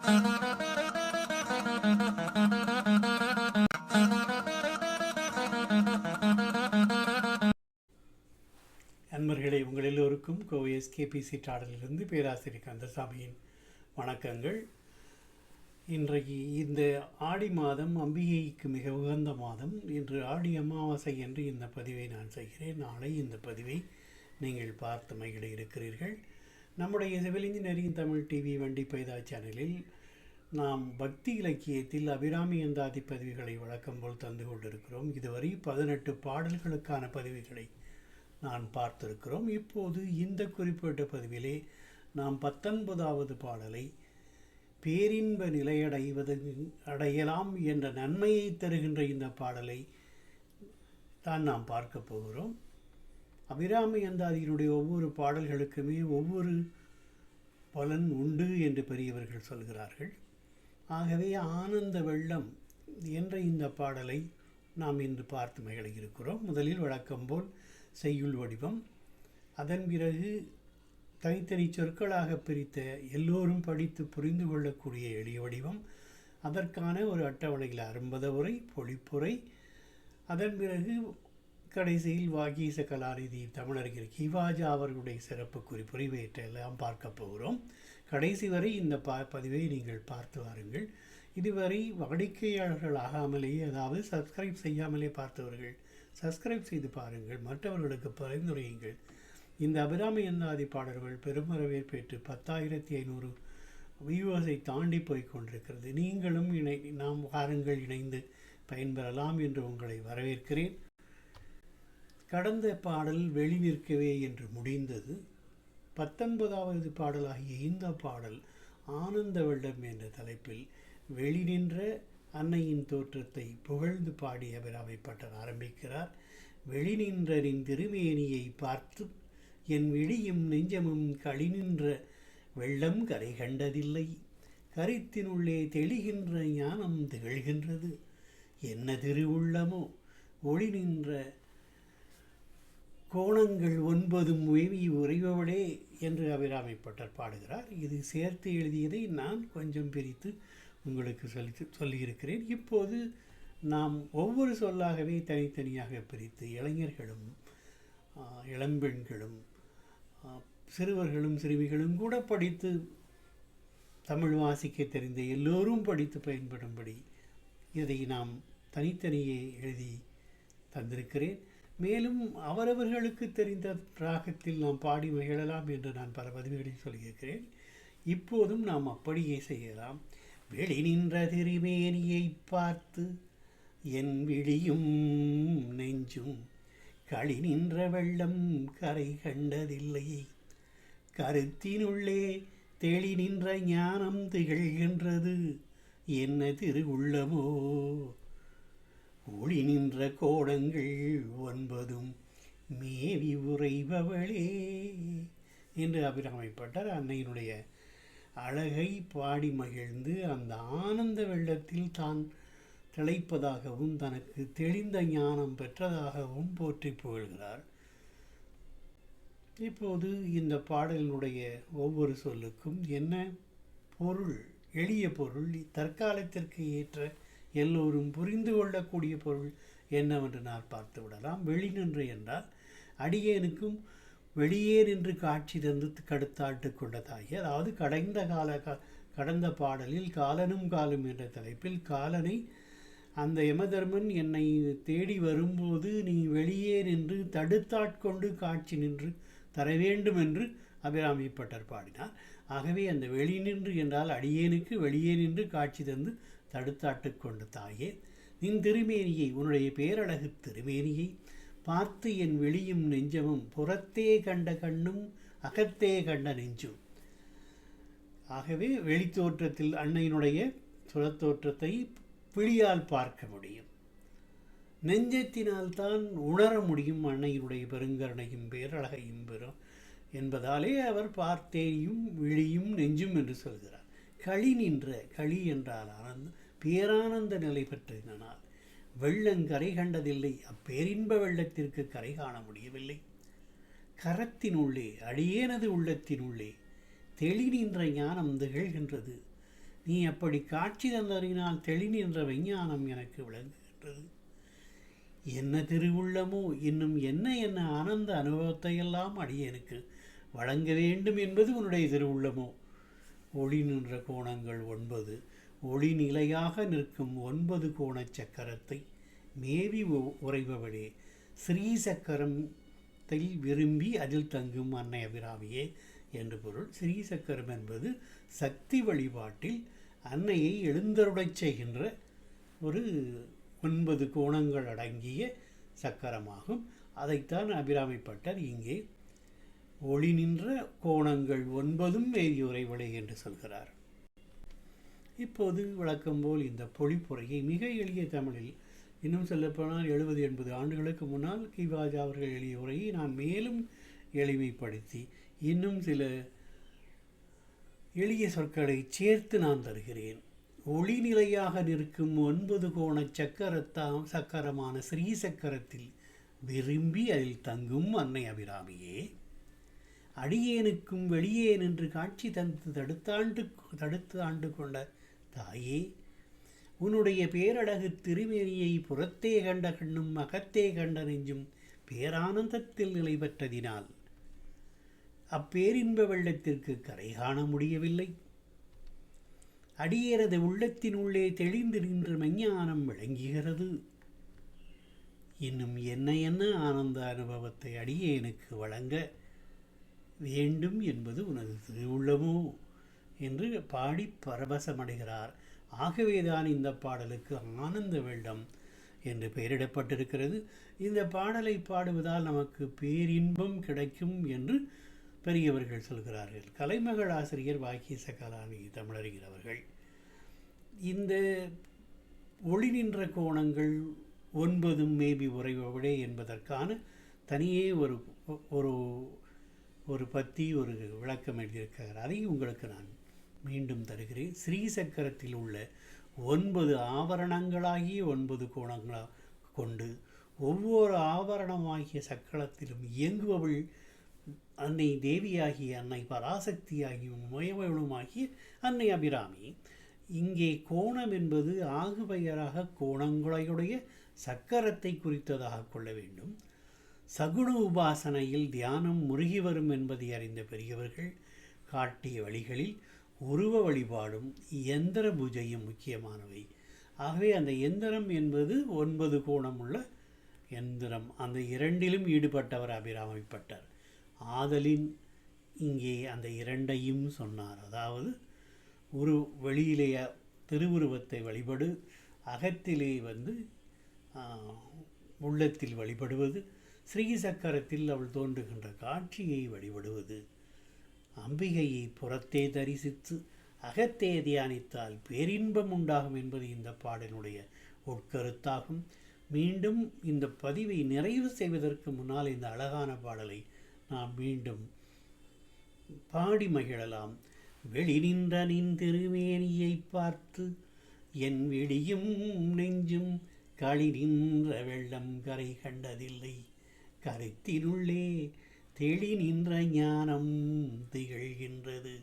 நண்பர்களே, உங்கள் எல்லோருக்கும் கோவை எஸ்கேபிசி டாடலிலிருந்து பேராசிரியர் கந்தசாமியின் வணக்கங்கள். இன்றைக்கு இந்த ஆடி மாதம் அம்பிகைக்கு மிக உகந்த மாதம். இன்று ஆடி அமாவாசை என்று இந்த பதிவை நான் செய்கிறேன். நாளை இந்த பதிவை நீங்கள் பார்த்து மகிழ இருக்கிறீர்கள். நம்முடைய சிவில் இன்ஜினியரிங் தமிழ் டிவி வண்டி பைதா சேனலில் நாம் பக்தி இலக்கியத்தில் அபிராமி அந்தாதி பதிவுகளை வழக்கம் போல் தந்து கொண்டிருக்கிறோம். இதுவரை 18 பாடல்களுக்கான பதிவுகளை நான் பார்த்திருக்கிறோம். இப்போது இந்த குறிப்பிட்ட பதிவிலே நாம் 19வது பாடலை பேரின்ப அடையலாம் என்ற நன்மையை தருகின்ற இந்த பாடலை தான் நாம் பார்க்க போகிறோம். அபிராமி அந்தாதியினுடைய ஒவ்வொரு பாடல்களுக்குமே ஒவ்வொரு பலன் உண்டு என்று பெரியவர்கள் சொல்கிறார்கள். ஆகவே ஆனந்த வெள்ளம் என்ற இந்த பாடலை நாம் இன்று பார்த்து மகிழ இருக்கிறோம். முதலில் வழக்கம் போல் செய்யுள் வடிவம், அதன் பிறகு தனித்தனி சொற்களாக பிரித்த எல்லோரும் படித்து புரிந்து கொள்ளக்கூடிய எளிய வடிவம், அதற்கான ஒரு அட்டவணையில் அரும்பத உரை, பொழிப்புரை, அதன் பிறகு கடைசியில் வாகீச கலாநிதி தமிழறிஞர் கிவாஜா அவர்களுடைய சிறப்பு குறிப்புரை இவற்றையெல்லாம் பார்க்க போகிறோம். கடைசி வரை இந்த பதிவை நீங்கள் பார்த்து வாருங்கள். இதுவரை வாடிக்கையாளர்கள் ஆகாமலேயே, அதாவது சப்ஸ்கிரைப் செய்யாமலே பார்த்தவர்கள் சப்ஸ்கிரைப் செய்து பாருங்கள், மற்றவர்களுக்கு பரிந்துரையுங்கள். இந்த அபிராமி அந்தாதி பாடல்கள் பெரும் வரவேற்பேற்று 10,500 வியூவர்ஸை தாண்டி போய் கொண்டிருக்கிறது. நீங்களும் நாம் வாருங்கள், இணைந்து பயன்பெறலாம் என்று உங்களை வரவேற்கிறேன். கடந்த பாடல் வெளி நிற்கவே என்று முடிந்தது. 19வது பாடலாகிய இந்த பாடல் ஆனந்த வெள்ளம் என்ற தலைப்பில் வெளி நின்ற அன்னையின் தோற்றத்தை புகழ்ந்து பாடி அபிராமி பட்டர் ஆரம்பிக்கிறார். வெளி நின்றனின் திருமேனியை பார்த்து என் விழியும் நெஞ்சமும் களி நின்ற வெள்ளம் கரை கண்டதில்லை. கருத்தினுள்ளே தெளிகின்ற ஞானம் திகழ்கின்றது. என்ன திருவுள்ளமோ ஒளி நின்ற கோணங்கள் 9 மேவி உறைபவளே என்று அபிராமி பட்டர் பாடுகிறார். இது சேர்த்து எழுதியதை நான் கொஞ்சம் பிரித்து உங்களுக்கு சொல்லியிருக்கிறேன். இப்போது நாம் ஒவ்வொரு சொல்லாகவே தனித்தனியாக பிரித்து இளைஞர்களும் இளம்பெண்களும் சிறுவர்களும் சிறுமிகளும் கூட படித்து தமிழ் வாசிக்க தெரிந்த எல்லோரும் படித்து பயன்படும்படி இதை நாம் தனித்தனியே எழுதி தந்திருக்கிறேன். மேலும் அவரவர்களுக்கு தெரிந்த ராகத்தில் நாம் பாடி மகிழலாம் என்று நான் பல பதிவுகளில் சொல்லியிருக்கிறேன். இப்போதும் நாம் அப்படியே செய்யலாம். வெளி நின்ற திருமேனியை பார்த்து என் விழியும் நெஞ்சும் களி நின்ற வெள்ளம் கரை கண்டதில்லை. கருத்தினுள்ளே தெளி நின்ற ஞானம் திகழ்கின்றது. என்ன திருவுள்ளமோ ஒளி நின்ற கோணங்கள் 9 மேவி உறைபவளே என்று அபிராமி பட்டர் அன்னையினுடைய அழகை பாடி மகிழ்ந்து அந்த ஆனந்த வெள்ளத்தில் தான் திளைப்பதாகவும் தனக்கு தெளிந்த ஞானம் பெற்றதாகவும் போற்றி புகழ்கிறார். இப்போது இந்த பாடலினுடைய ஒவ்வொரு சொல்லுக்கும் என்ன பொருள், எளிய பொருள், தற்காலத்திற்கு ஏற்ற எல்லோரும் புரிந்து கொள்ளக்கூடிய பொருள் என்னவென்று நான் பார்த்து விடலாம். வெளி நின்று என்றால் அடியேனுக்கும் வெளியே நின்று காட்சி தந்து கடுத்தாட்டு கொண்டதாகி, அதாவது கடந்த பாடலில் காலனும் காலும் என்ற தலைப்பில் காலனை அந்த யமதர்மன் என்னை தேடி வரும்போது நீ வெளியே நின்று தடுத்தாட்கொண்டு காட்சி நின்று தர வேண்டும் என்று அபிராமி பட்டர் பாடினார். ஆகவே அந்த வெளி நின்று என்றால் அடியேனுக்கு வெளியே நின்று காட்சி தந்து தடுத்தாட்டு கொண்ட தாயே, நின் திருமேனியை, உன்னுடைய பேரழகு திருமேனியை பார்த்து என் வெளியும் நெஞ்சமும் புறத்தே கண்ட கண்ணும் அகத்தே கண்ட நெஞ்சும். ஆகவே வெளித்தோற்றத்தில் அன்னையினுடைய சுரத்தோற்றத்தை விழியால் பார்க்க முடியும், நெஞ்சத்தினால் தான் உணர முடியும் அன்னையினுடைய பெருங்கருணையும் பேரழகையும் பெறும் என்பதாலே அவர் பார்த்தேயும் விழியும் நெஞ்சும் என்று சொல்கிறார். களி நின்ற, களி என்றால் ஆனந்த, பேரானந்த நிலை பெற்றதினால் வெள்ளங்கரை கண்டதில்லை, அப்பேரின்ப வெள்ளத்திற்கு கரை காண முடியவில்லை. கரத்தினுள்ளே, அடியேனது உள்ளத்தினுள்ளே தெளி நின்ற ஞானம் திகழ்கின்றது. நீ அப்படி காட்சி தந்தறினால் தெளிநின்ற விஞ்ஞானம் எனக்கு விளங்குகின்றது. என்ன திருவுள்ளமோ, இன்னும் என்ன என்ன ஆனந்த அனுபவத்தையெல்லாம் அடியேனுக்கு வழங்க வேண்டும் என்பது உன்னுடைய திருவுள்ளமோ. ஒளி நின்ற கோணங்கள் 9, ஒளி நிலையாக நிற்கும் 9 கோணச் சக்கரத்தை மேவி உறைபவளே, ஸ்ரீசக்கரத்தை விரும்பி அதில் தங்கும் அன்னை அபிராமியே என்று பொருள். ஸ்ரீசக்கரம் என்பது சக்தி வழிபாட்டில் அன்னையை எழுந்தருளச் செய்கின்ற ஒரு 9 கோணங்கள் அடங்கிய சக்கரமாகும். அதைத்தான் அபிராமி பட்டர் இங்கே ஒளி நின்ற கோணங்கள் 9 மேவி உறைவளை என்று சொல்கிறார். இப்போது வழக்கம் போல் இந்த பொழிப்புரையை மிக எளிய தமிழில், இன்னும் சொல்லப்போனால் 70-80 ஆண்டுகளுக்கு முன்னால் கிவாஜா அவர்கள் எழுதிய உரையை நான் மேலும் எளிமைப்படுத்தி இன்னும் சில எளிய சொற்களை சேர்த்து நான் தருகிறேன். ஒளி நிலையாக நிற்கும் 9 கோண சக்கரமான ஸ்ரீசக்கரத்தில் விரும்பி அதில் தங்கும் அன்னை அபிராமியே, அடியேனுக்கும் வெளியே நின்று காட்சி தடுத்து ஆண்டு கொண்ட தாயே, உன்னுடைய பேரழகு திருமேனியை புறத்தே கண்ட கண்ணும் அகத்தே கண்ட நெஞ்சும் பேரானந்தத்தில் நிலை பெற்றதினால் அப்பேரின்ப வெள்ளத்திற்கு கரை காண முடியவில்லை. அடியேனது உள்ளத்தின் உள்ளே தெளிந்து நின்று மெஞ்ஞானம் விளங்குகிறது. இன்னும் என்ன என்ன ஆனந்த அனுபவத்தை அடியேனுக்கு வழங்க வேண்டும் என்பது உனது திருவுள்ளமோ என்று பாடி பரவசமடைகிறார். ஆகவேதான் இந்த பாடலுக்கு ஆனந்த வெள்ளம் என்று பெயரிடப்பட்டிருக்கிறது. இந்த பாடலை பாடுவதால் நமக்கு பேரின்பம் கிடைக்கும் என்று பெரியவர்கள் சொல்கிறார்கள். கலைமகள் ஆசிரியர் வாக்கிய சகலானி தமிழறிஞர் அவர்கள் இந்த ஒளி நின்ற கோணங்கள் 9 மேபி உறைவளே என்பதற்கான தனியே ஒரு பத்தி ஒரு விளக்கம் எழுதியிருக்கிறார். அதை உங்களுக்கு நான் மீண்டும் தருகிறேன். ஸ்ரீசக்கரத்தில் உள்ள 9 ஆவரணங்களாகிய 9 கோணங்களாக கொண்டு ஒவ்வொரு ஆவரணமாகிய சக்கரத்திலும் இயங்குபவள் அன்னை தேவியாகிய அன்னை பராசக்தியாகியும் முயவளுமாகிய அன்னை அபிராமி. இங்கே கோணம் என்பது ஆகு பெயராக கோணங்களையுடைய சக்கரத்தை குறித்ததாக கொள்ள வேண்டும். சகுன உபாசனையில் தியானம் முருகி வரும் என்பதை அறிந்த பெரியவர்கள் காட்டிய வழிகளில் உருவ வழிபாடும் எந்திர பூஜையும் முக்கியமானவை. ஆகவே அந்த எந்திரம் என்பது 9 கோணம் உள்ள எந்திரம். அந்த இரண்டிலும் ஈடுபட்டவர் அபிராமிப்பட்டர். ஆதலின் இங்கே அந்த இரண்டையும் சொன்னார். அதாவது வெளியிலே திருவுருவத்தை வழிபடு, அகத்திலே உள்ளத்தில் வழிபடுவது, ஸ்ரீசக்கரத்தில் அவள் தோன்றுகின்ற காட்சியை வழிபடுவது, அம்பிகையை புறத்தே தரிசித்து அகத்தே தியானித்தால் பேரின்பம் உண்டாகும் என்பது இந்த பாடலுடைய உட்கருத்தாகும். மீண்டும் இந்த பதிவை நிறைவு செய்வதற்கு முன்னால் இந்த அழகான பாடலை நாம் மீண்டும் பாடி மகிழலாம். வெளி நின்ற நின் திருமேனியை பார்த்து என் விழியும் நெஞ்சும் களி நின்ற வெள்ளம் கரை கண்டதில்லை, கருத்தினுள்ளே தெளி நின்ற ஞானம் திகழ்கின்றது.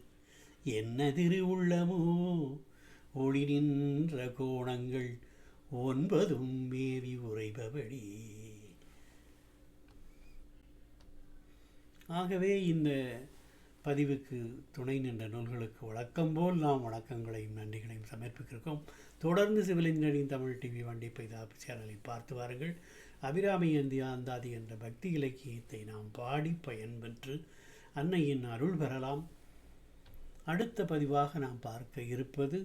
என்ன திருவுள்ளமோ, ஒளி நின்ற கோணங்கள் 9 மேவி உறைபவளே. ஆகவே இந்த பதிவுக்கு துணை நின்ற நூல்களுக்கு வழக்கம்போல் நாம் வணக்கங்களையும் நன்றிகளையும் சமர்ப்பிக்கிறோம். தொடர்ந்து சிவில் இன்ஜினியரிங் தமிழ் டிவி வண்டிப்பைதாப்பு சேனலை பார்த்து வாருங்கள். அபிராமி அந்தாதி என்ற பக்தி இலக்கியத்தை நாம் பாடி பயன்பெற்று அன்னையின் அருள் பெறலாம். அடுத்த பதிவாக நாம் பார்க்க இருப்பது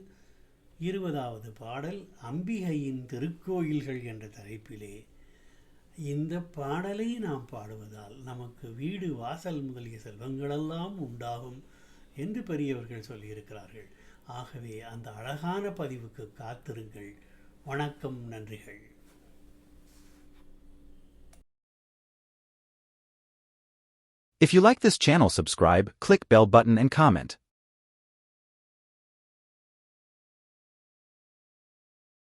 20வது பாடல், அம்பிகையின் திருக்கோயில்கள் என்ற தலைப்பிலே. இந்த பாடலை நாம் பாடுவதால் நமக்கு வீடு வாசல் முதலிய செல்வங்களெல்லாம் உண்டாகும் என்று பெரியவர்கள் சொல்லியிருக்கிறார்கள். ஆகவே அந்த அழகான பதிவுக்கு காத்திருங்கள். வணக்கம், நன்றிகள். If you like this channel, subscribe, click bell button and comment.